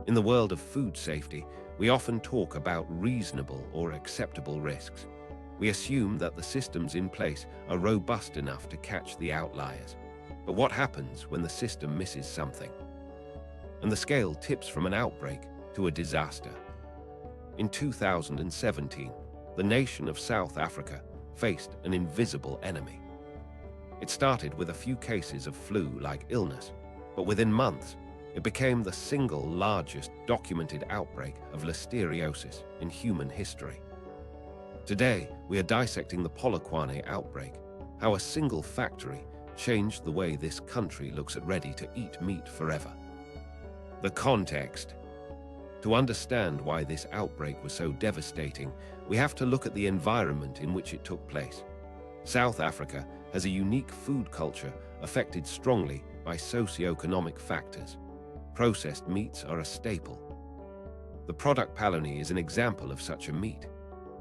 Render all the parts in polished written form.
In the world of food safety, we often talk about reasonable or acceptable risks. We assume that the systems in place are robust enough to catch the outliers. But what happens when the system misses something? And the scale tips from an outbreak to a disaster. In 2017, the nation of South Africa faced an invisible enemy. It started with a few cases of flu-like illness, but within months, it became the single largest documented outbreak of listeriosis in human history. Today, we are dissecting the Polony outbreak, how a single factory changed the way this country looks at ready-to-eat meat forever. The context. To understand why this outbreak was so devastating, we have to look at the environment in which it took place. South Africa has a unique food culture affected strongly by socio-economic factors. Processed meats are a staple. The product Polony is an example of such a meat.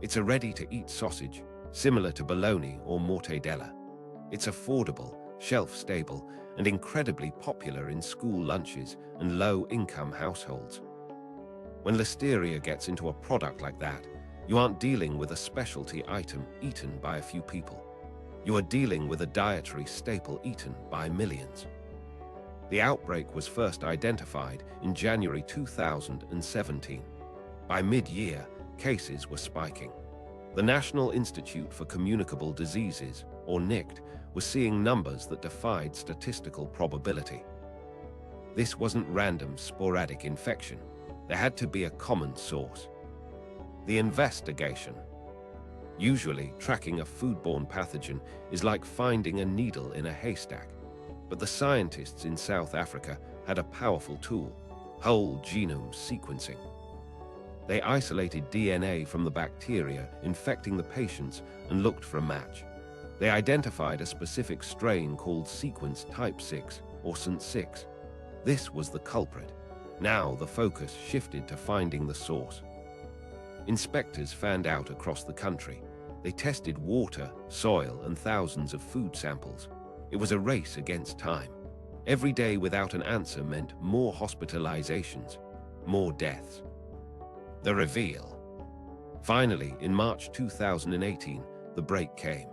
It's a ready-to-eat sausage, similar to bologna or mortadella. It's affordable, shelf-stable, and incredibly popular in school lunches and low-income households. When listeria gets into a product like that, you aren't dealing with a specialty item eaten by a few people. You are dealing with a dietary staple eaten by millions. The outbreak was first identified in January 2017. By mid-year, cases were spiking. The National Institute for Communicable Diseases, or NICD, was seeing numbers that defied statistical probability. This wasn't random, sporadic infection. There had to be a common source. The investigation. Usually, tracking a foodborne pathogen is like finding a needle in a haystack. But the scientists in South Africa had a powerful tool: whole genome sequencing. They isolated DNA from the bacteria infecting the patients and looked for a match. They identified a specific strain called sequence type 6, or SNT6. This was the culprit. Now the focus shifted to finding the source. Inspectors fanned out across the country. They tested water, soil, and thousands of food samples. It was a race against time. Every day without an answer meant more hospitalizations, more deaths. The reveal. Finally, in March 2018, the break came.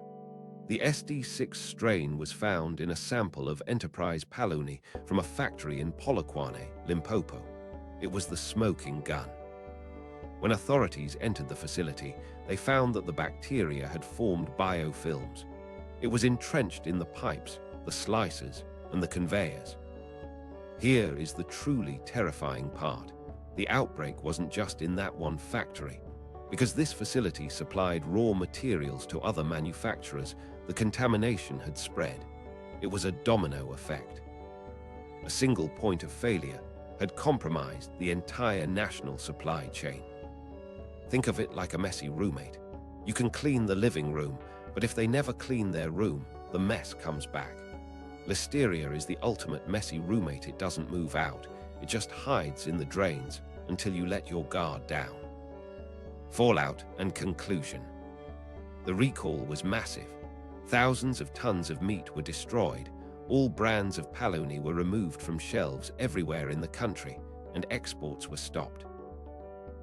The SD6 strain was found in a sample of Enterprise Polony from a factory in Polokwane, Limpopo. It was the smoking gun. When authorities entered the facility, they found that the bacteria had formed biofilms. It was entrenched in the pipes, the slicers, and the conveyors. Here is the truly terrifying part. The outbreak wasn't just in that one factory. Because this facility supplied raw materials to other manufacturers, the contamination had spread. It was a domino effect. A single point of failure had compromised the entire national supply chain. Think of it like a messy roommate. You can clean the living room, but if they never clean their room, the mess comes back. Listeria is the ultimate messy roommate. It doesn't move out. It just hides in the drains until you let your guard down. Fallout and conclusion. The recall was massive. Thousands of tons of meat were destroyed. All brands of Polony were removed from shelves everywhere in the country, and exports were stopped.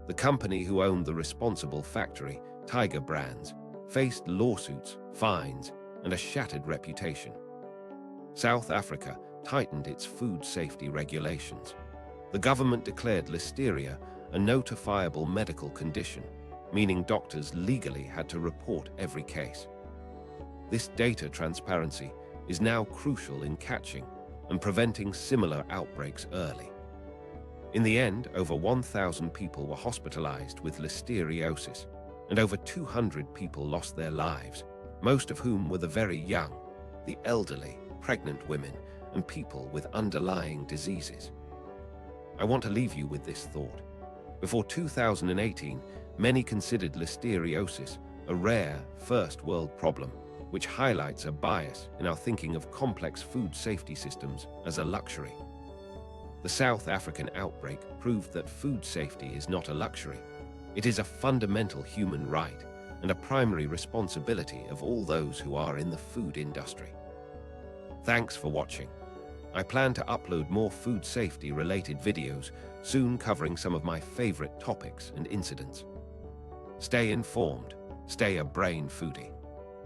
The company who owned the responsible factory, Tiger Brands, faced lawsuits, fines, and a shattered reputation. South Africa tightened its food safety regulations. The government declared listeria a notifiable medical condition, meaning doctors legally had to report every case. This data transparency is now crucial in catching and preventing similar outbreaks early. In the end, over 1,000 people were hospitalized with listeriosis, and over 200 people lost their lives, most of whom were the very young, the elderly, pregnant women, and people with underlying diseases. I want to leave you with this thought. Before 2018, many considered listeriosis a rare first-world problem, which highlights a bias in our thinking of complex food safety systems as a luxury. The South African outbreak proved that food safety is not a luxury. It is a fundamental human right and a primary responsibility of all those who are in the food industry. Thanks for watching. I plan to upload more food safety related videos, soon covering some of my favorite topics and incidents. Stay informed, stay a brain foodie.